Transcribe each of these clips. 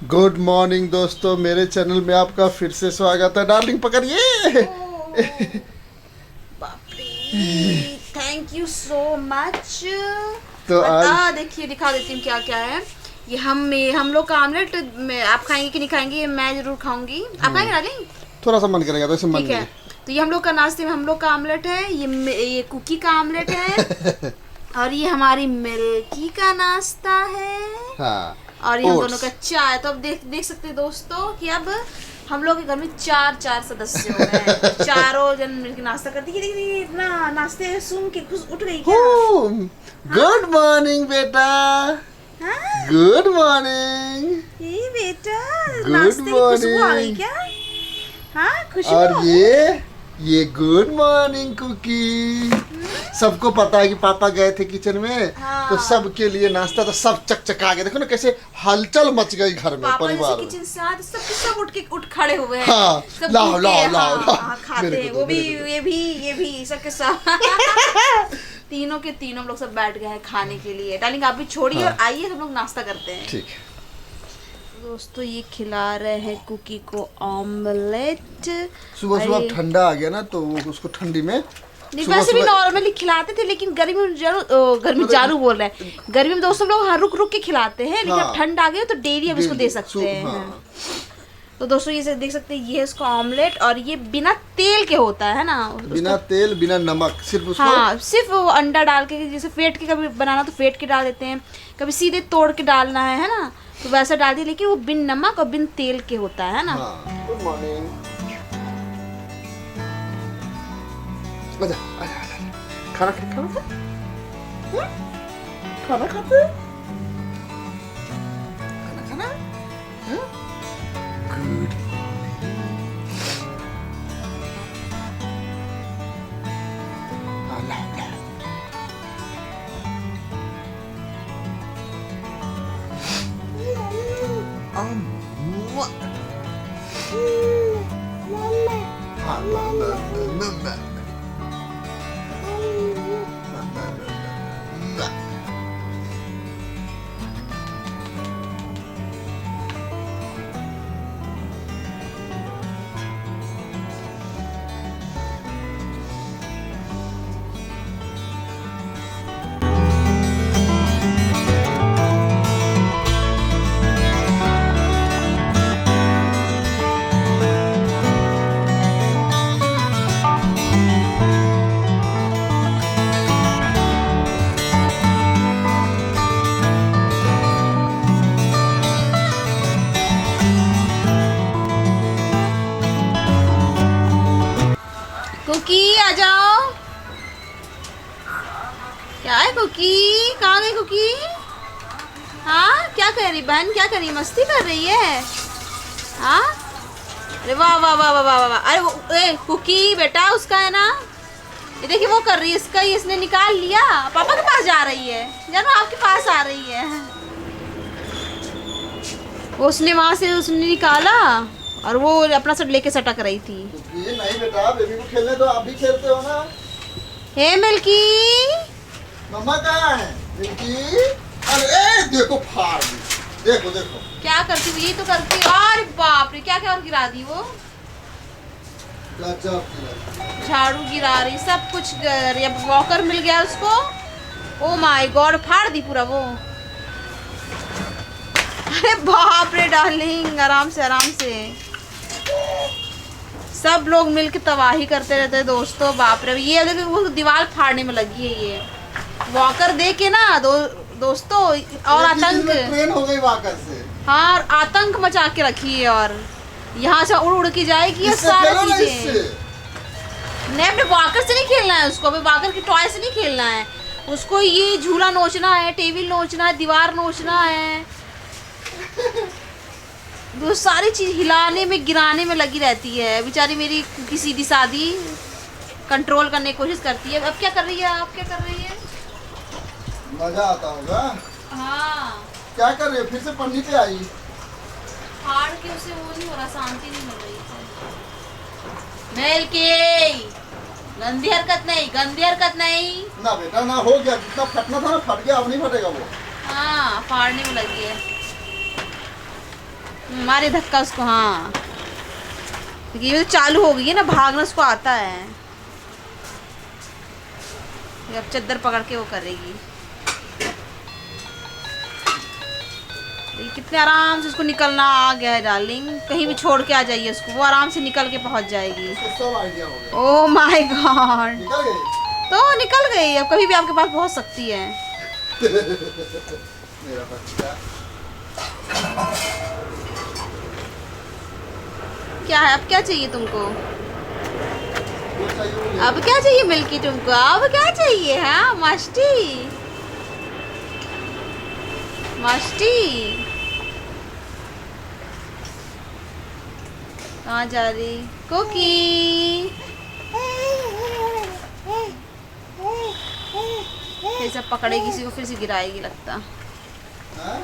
Good morning दोस्तों, मेरे channel में आपका फिर से स्वागत है। डार्लिंग पकड़िए। बाप रे, थैंक यू सो मच। तो आज देखिए दिखा देती हूँ क्या क्या है। ये हम लोग का आमलेट आप खाएंगे कि नहीं खाएंगे? मैं जरूर खाऊंगी। आप खाएंगे डार्लिंग? थोड़ा सा मन करेगा तो ऐसे मन ठीक है। तो ये हम लोग का नाश्ते में हम लोग का आमलेट है। ये कुकी का आमलेट है। और ये हमारी मिल्की का नाश्ता है। हाँ, और ये हम दोनों का चाय। तो अब देख सकते हैं दोस्तों कि अब हम लोग के घर में चार सदस्य हो गए हैं। चारों जन मिलकर नाश्ता करती है। देखिए इतना नाश्ते सुन के खुश उठ गई क्या? गुड मॉर्निंग बेटा। हाँ? Good morning. ये बेटा Good नाश्ते की खुशबू आ गई morning. क्या? हाँ, खुशबू और आ गई। ये गुड मॉर्निंग कुकी। सबको पता है कि पापा गए थे किचन में। हाँ। तो सबके लिए नाश्ता, तो सब चकचका गए। देखो ना कैसे हलचल मच गई घर में, पापा परिवार जैसे में। किचन से आए तो सब उठ खड़े हुए हैं। हाँ, सब लाओ, भूखे लाओ, हैं, लाओ, हाँ, लाओ। हाँ, खाते मेरे हैं। को दो, वो भी मेरे को ये भी सबके सब तीनों के तीनों हम लोग सब बैठ गए हैं खाने के लिए। डार्लिंग आप भी छोड़िए और आइए हम लोग नाश्ता करते हैं। ठीक है। दोस्तों ये खिला रहे हैं कुकी को ऑमलेट। सुबह सुबह ठंडा आ गया ना, तो वो उसको ठंडी में नहीं, वैसे भी नॉर्मली खिलाते थे, लेकिन गर्मी में जानू बोल रहे हैं। गर्मी में दोस्तों लोग हाँ रुक के खिलाते हैं, लेकिन अब ठंड आ गई तो डेली हम इसको दे सकते हैं। हाँ। तो दोस्तों ये देख सकते हैं, ये है इसका ऑमलेट। और ये बिना तेल के होता है ना, बिना तेल बिना नमक, सिर्फ उसको हाँ सिर्फ वो अंडा डाल के, जैसे फेंट के कभी बनाना तो फेंट के डाल देते हैं, कभी सीधे तोड़ के डालना है ना, तो वैसा डाल दिए। लेकिन वो बिन नमक और बिन तेल के होता है ना। Good morning. आजा आजा आजा। खाना खाना खाते खाना गुड। कुकी आ जाओ। क्या है कुकी? कहाँ गई कुकी? हाँ क्या कर रही बहन? क्या कर रही? मस्ती कर रही है? हाँ, अरे वाह वाह वाह वाह वाह वाह। अरे कुकी बेटा उसका है ना, ये देखिए वो कर रही है इसका, इसने निकाल लिया। पापा के पास जा रही है, जानो आपके पास आ रही है। वो उसने वहां से उसने निकाला और वो अपना सब लेके सटक रही थी। ये नहीं बेटा, बेबी को खेलने दो। आप भी खेलते हो ना। हे मिल्की, मम्मा कहाँ है? मिल्की, अरे देखो फाड़ दी। देखो देखो क्या करती हुई? यही तो करती। अरे बाप रे, क्या क्या और गिरा दी वो। गजब की। झाड़ू गिरा रही, सब कुछ कर रही। अब वॉकर मिल गया उसको। ओ माय गॉड, फाड़ दी पूरा वो। अरे बाप रे डार्लिंग, आराम से आराम से। सब लोग मिलके तबाही करते रहते हैं दोस्तों। बाप रे, ये देखो वो दीवार फाड़ने में लगी है ये वॉकर दे के ना दोस्तों। और आतंक ट्रेन हो गई वॉकर से। हाँ, और आतंक मचा के रखी है। और यहाँ से उड़ के जाएगी ये सारी चीजें। नहीं, अपने वॉकर से नहीं खेलना है उसको। अभी वॉकर की टॉय से नहीं खेलना है उसको। ये झूला नोचना है, टेबल नोचना है, दीवार नोचना है। वो सारी चीज हिलाने में गिराने में लगी रहती है बेचारी मेरी कुकी। सीधी सादी कंट्रोल करने की कोशिश करती है। अब क्या कर रही है? आप क्या कर रही है? मजा आता होगा। हाँ, क्या कर रही है? फिर से पढ़ने पे आई? फाड़ के उसे वो नहीं हो रहा, शांति नहीं मिल रही है। मिल्की, गंदी हरकत नहीं, गंदी हरकत नहीं। ना बेटा ना, हो गया। जितना फटना था ना फट गया, अब नहीं फटेगा वो। हाँ, फाड़ने में लगी है। मारे धक्का उसको। हाँ, क्योंकि ये तो चालू हो गई है ना, भागना उसको आता है। ये अब चद्दर पकड़ के वो करेगी। ये कितने आराम से उसको निकलना आ गया है डार्लिंग। कहीं भी छोड़ के आ जाइए उसको, वो आराम से निकल के पहुंच जाएगी। सब आइडिया हो गया। ओह माय गॉड, निकल गई। तो निकल गई। अब कभी भी आपके पास पहुंच सकती है। मेरा बच्चा। क्या है, अब क्या चाहिए तुमको? जो चाहिए वो ले। अब क्या चाहिए मिल्की तुमको? अब क्या चाहिए? हाँ मस्ती, मस्ती। कहाँ जा रही कुकी? फिर से पकड़ेगी किसी को, फिर से गिराएगी लगता। हाँ?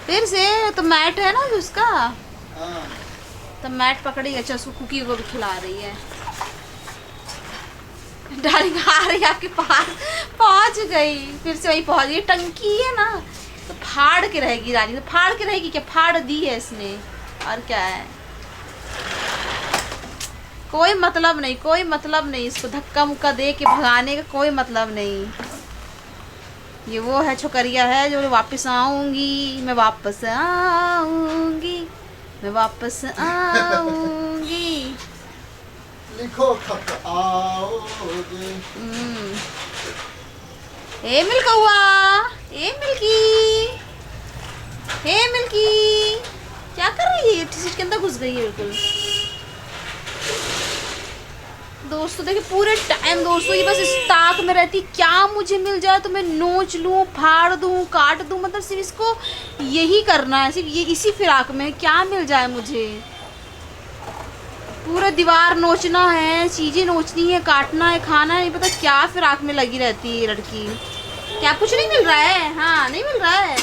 फिर से तो मैट है ना उसका, हाँ। तो मैट पकड़ेगी। अच्छा, उसको कुकी को भी खिला रही है। डार्लिंग आ रही है आपके पास, पहुंच गई। फिर से वहीं पहुंच गई। टंकी है ना, तो फाड़ के रहेगी डार्लिंग। तो फाड़ के रहेगी क्या? फाड़ दी है इसने, और क्या है। कोई मतलब नहीं, कोई मतलब नहीं। इसको धक्का मुक्का दे के भगाने का कोई मतलब नहीं। ये वो है, छोकरिया है जो वापस आऊंगी, मैं वापस आऊंगी, मैं वापस आऊंगी। लिखो खत आओगे। ए मिल्कौआ, ए मिल्की, हे मिल्की, क्या कर रही है? टी-शर्ट के अंदर घुस गई है बिल्कुल। दोस्तों देखिए, पूरे टाइम दोस्तों ये बस इस ताक में रहती, क्या मुझे मिल जाए तो मैं नोच लूँ, फाड़ दूँ, काट दूँ। मतलब सिर्फ इसको यही करना है, सिर्फ ये इसी फिराक में क्या मिल जाए मुझे। पूरा दीवार नोचना है, चीज़ें नोचनी है, काटना है, खाना है, नहीं पता क्या फिराक में लगी रहती है लड़की। क्या कुछ नहीं मिल रहा है? हाँ, नहीं मिल रहा है,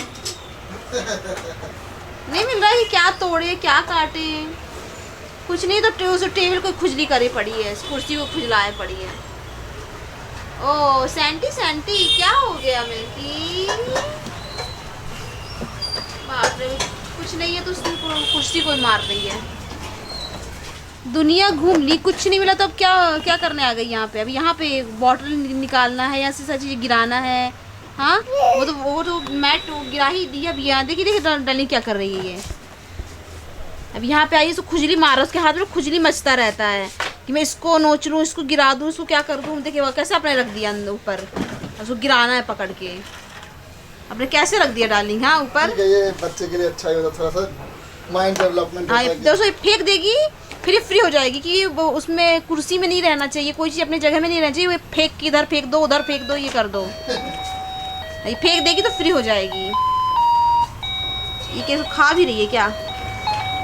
नहीं मिल रहा है कि क्या तोड़े क्या काटे, कुछ नहीं। तो उस टेबल को खुजली करी पड़ी है, इस कुर्सी को खुजलाए पड़ी है। ओ सैंटी, सैंटी क्या हो गया मिल्की? बाप रे, कुछ नहीं है तो उसकी कुर्सी को मार रही है। दुनिया घूम ली, कुछ नहीं मिला तो अब क्या क्या करने आ गई यहाँ पे? अब यहाँ पे बॉटल निकालना है, यहाँ से सारी चीज़ें गिराना है। हाँ, वो तो मैट गिरा ही दी। अब यहाँ देखिए देखिए डाली क्या कर रही है। अब यहाँ पे आई तो खुजली मार, उसके हाथ में खुजली मचता रहता है कि मैं इसको नोच लूँ, इसको गिरा दूँ, इसको क्या कर दूँ। देखिए वो कैसे आपने रख दिया ऊपर, उसको गिराना है पकड़ के। आपने कैसे रख दिया डार्लिंग? हाँ ऊपर। ये बच्चे के लिए अच्छा ही होता, थोड़ा सा माइंड डेवलपमेंट होता है। दोस्तों फेंक देगी, फिर ये फ्री हो जाएगी कि वो उसमें कुर्सी में नहीं रहना चाहिए, कोई चीज़ अपनी जगह में नहीं रहना चाहिए। वो फेंक के इधर फेंक दो, उधर फेंक दो, ये कर दो। ये फेंक देगी तो फ्री हो जाएगी। ये क्या खा भी रही है क्या?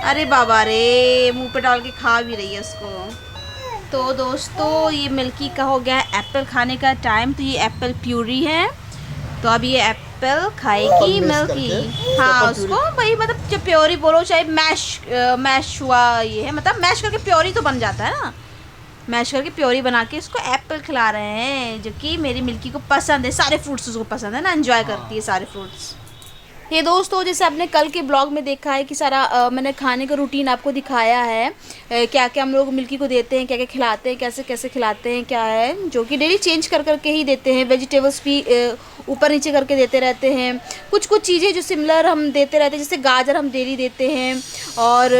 अरे बाबा रे, मुंह पे डाल के खा भी रही है उसको। तो दोस्तों ये मिल्की का हो गया एप्पल खाने का टाइम। तो ये एप्पल प्यूरी है, तो अब ये एप्पल खाएगी मिल्की। हाँ उसको वही, मतलब जब प्योरी बोलो चाहे मैश हुआ, ये है मतलब मैश करके प्योरी तो बन जाता है ना। मैश करके प्योरी बना के इसको एप्पल खिला रहे हैं, जो कि मेरी मिल्की को पसंद है। सारे फ्रूट्स उसको पसंद है ना, एंजॉय करती है सारे फ्रूट्स। ये दोस्तों जैसे आपने कल के ब्लॉग में देखा है कि सारा मैंने खाने का रूटीन आपको दिखाया है, क्या क्या हम लोग मिल्की को देते हैं, क्या क्या खिलाते हैं, कैसे कैसे खिलाते हैं, क्या है जो कि डेली चेंज कर करके ही देते हैं। वेजिटेबल्स भी ऊपर नीचे करके देते रहते हैं। कुछ कुछ चीज़ें जो सिमिलर हम देते रहते हैं, जैसे गाजर हम डेली देते हैं, और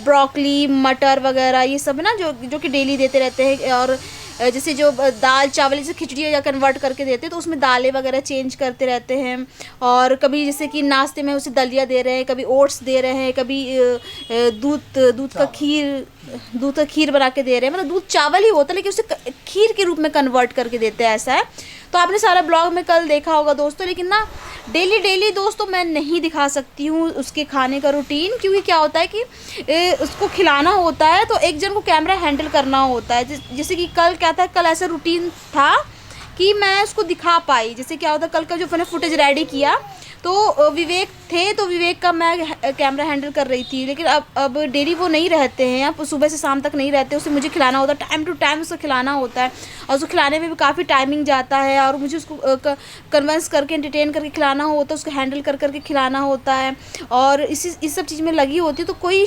ब्रोकली, मटर वगैरह ये सब ना जो कि डेली देते रहते हैं। और जैसे जो दाल चावल जैसे खिचड़ी या कन्वर्ट करके देते हैं तो उसमें दालें वगैरह चेंज करते रहते हैं। और कभी जैसे कि नाश्ते में उसे दलिया दे रहे हैं, कभी ओट्स दे रहे हैं, कभी दूध का खीर बना के दे रहे हैं। मतलब दूध चावल ही होता है लेकिन उसे खीर के रूप में कन्वर्ट करके देते हैं, ऐसा है। तो आपने सारा ब्लॉग में कल देखा होगा दोस्तों। लेकिन ना डेली दोस्तों मैं नहीं दिखा सकती हूँ उसके खाने का रूटीन, क्योंकि क्या होता है कि उसको खिलाना होता है तो एक जन को कैमरा हैंडल करना होता है। जैसे कि कल क्या था, कल ऐसा रूटीन था कि मैं उसको दिखा पाई। जैसे क्या होता कल का जो मैंने फुटेज रेडी किया तो विवेक थे, तो विवेक का मैं कैमरा हैंडल कर रही थी, लेकिन अब डेली वो नहीं रहते हैं, अब सुबह से शाम तक नहीं रहते, उसे मुझे खिलाना होता है, टाइम टू टाइम उसको खिलाना होता है, और उसको खिलाने में भी काफ़ी टाइमिंग जाता है, और मुझे उसको कन्विंस करके एंटरटेन करके खिलाना होता है, उसको हैंडल कर करके खिलाना होता है, और इस सब चीज़ में लगी होती है। तो कोई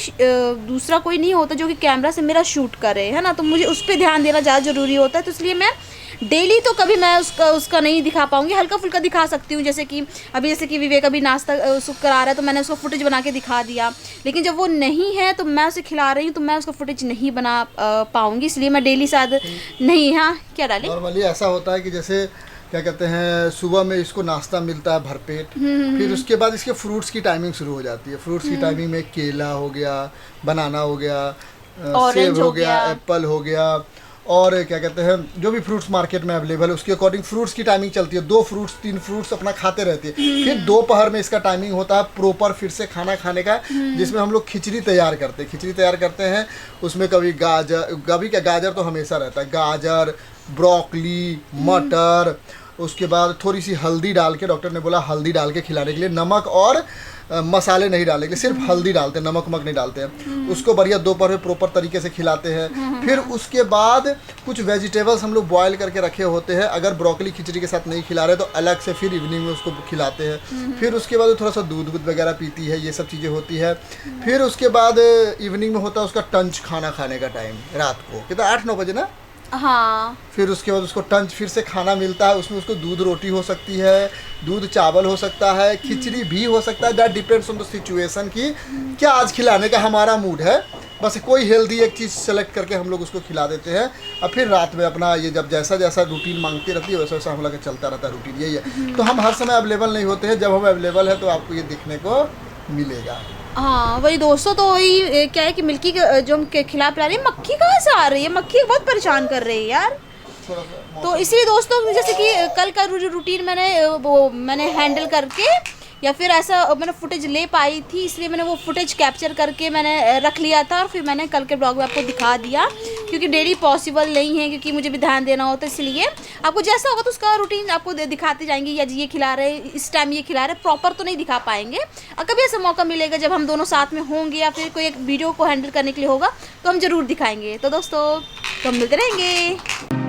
दूसरा कोई नहीं होता जो कि कैमरा से मेरा शूट करे, है ना, तो मुझे उस पर ध्यान देना ज़्यादा ज़रूरी होता है। तो इसलिए मैं डेली तो कभी मैं उसका नहीं दिखा पाऊँगी, हल्का फुल्का दिखा सकती हूँ, जैसे कि विवेक अभी नाश्ता उसको करा रहा है तो मैंने उसको फुटेज बना के दिखा दिया, लेकिन जब वो नहीं है तो मैं उसे खिला रही हूँ तो मैं उसका फुटेज नहीं बना पाऊँगी, इसलिए मैं डेली शायद नहीं। हाँ क्या डाली, नॉर्मली ऐसा होता है कि जैसे क्या कहते हैं, सुबह में इसको नाश्ता मिलता है भरपेट, फिर उसके बाद इसके फ्रूट्स की टाइमिंग शुरू हो जाती है। फ्रूट्स की टाइमिंग में केला हो गया, बनाना हो गया, सेब हो गया, एप्पल हो गया, और क्या कहते हैं जो भी फ्रूट्स मार्केट में अवेलेबल है उसके अकॉर्डिंग फ्रूट्स की टाइमिंग चलती है। 2 फ्रूट्स 3 फ्रूट्स अपना खाते रहते हैं। फिर दोपहर में इसका टाइमिंग होता है प्रॉपर फिर से खाना खाने का, जिसमें हम लोग खिचड़ी तैयार करते हैं। खिचड़ी तैयार करते हैं, उसमें कभी गाजर तो हमेशा रहता है, गाजर, ब्रोकली, मटर, उसके बाद थोड़ी सी हल्दी डाल के, डॉक्टर ने बोला हल्दी डाल के खिलाने के लिए, नमक और मसाले नहीं डालने के लिए, सिर्फ हल्दी डालते हैं, नमक नहीं डालते हैं। उसको बढ़िया दोपहर में प्रॉपर तरीके से खिलाते हैं। फिर उसके बाद कुछ वेजिटेबल्स हम लोग बॉयल करके रखे होते हैं, अगर ब्रोकली खिचड़ी के साथ नहीं खिला रहे तो अलग से फिर इवनिंग में उसको खिलाते हैं। फिर उसके बाद थोड़ा सा दूध वगैरह पीती है, ये सब चीज़ें होती है। फिर उसके बाद इवनिंग में होता है उसका टंच, खाना खाने का टाइम, रात को कितना 8-9 बजे ना। हाँ, फिर उसके बाद उसको टंच फिर से खाना मिलता है, उसमें उसको दूध रोटी हो सकती है, दूध चावल हो सकता है, खिचड़ी भी हो सकता है, that depends on the situation कि क्या आज खिलाने का हमारा मूड है। बस कोई हेल्दी एक चीज़ सेलेक्ट करके हम लोग उसको खिला देते हैं, और फिर रात में अपना ये जब जैसा जैसा रूटीन मांगती रहती है वैसा वैसा हम लोग का चलता रहता है रूटीन, यही है। तो हम हर समय अवेलेबल नहीं होते हैं, जब हम अवेलेबल है तो आपको ये देखने को मिलेगा। हाँ वही दोस्तों, तो वही क्या है कि मिल्की जो हम खिला पिला रही है, मक्खी कहाँ से आ रही है, मक्खी बहुत परेशान कर रही है यार। तो इसलिए दोस्तों जैसे कि कल का रूटीन मैंने हैंडल करके या फिर ऐसा मैंने फुटेज ले पाई थी, इसलिए मैंने वो फुटेज कैप्चर करके मैंने रख लिया था, और फिर मैंने कल के ब्लॉग में आपको दिखा दिया, क्योंकि डेली पॉसिबल नहीं है, क्योंकि मुझे भी ध्यान देना होता है। इसलिए आपको जैसा होगा तो उसका रूटीन आपको दिखाते जाएंगे, या ये खिला रहे, इस टाइम ये खिला रहे, प्रॉपर तो नहीं दिखा पाएंगे। और कभी ऐसा मौका मिलेगा जब हम दोनों साथ में होंगे या फिर कोई एक वीडियो को हैंडल करने के लिए होगा तो हम ज़रूर दिखाएंगे। तो दोस्तों तो हम मिलते रहेंगे।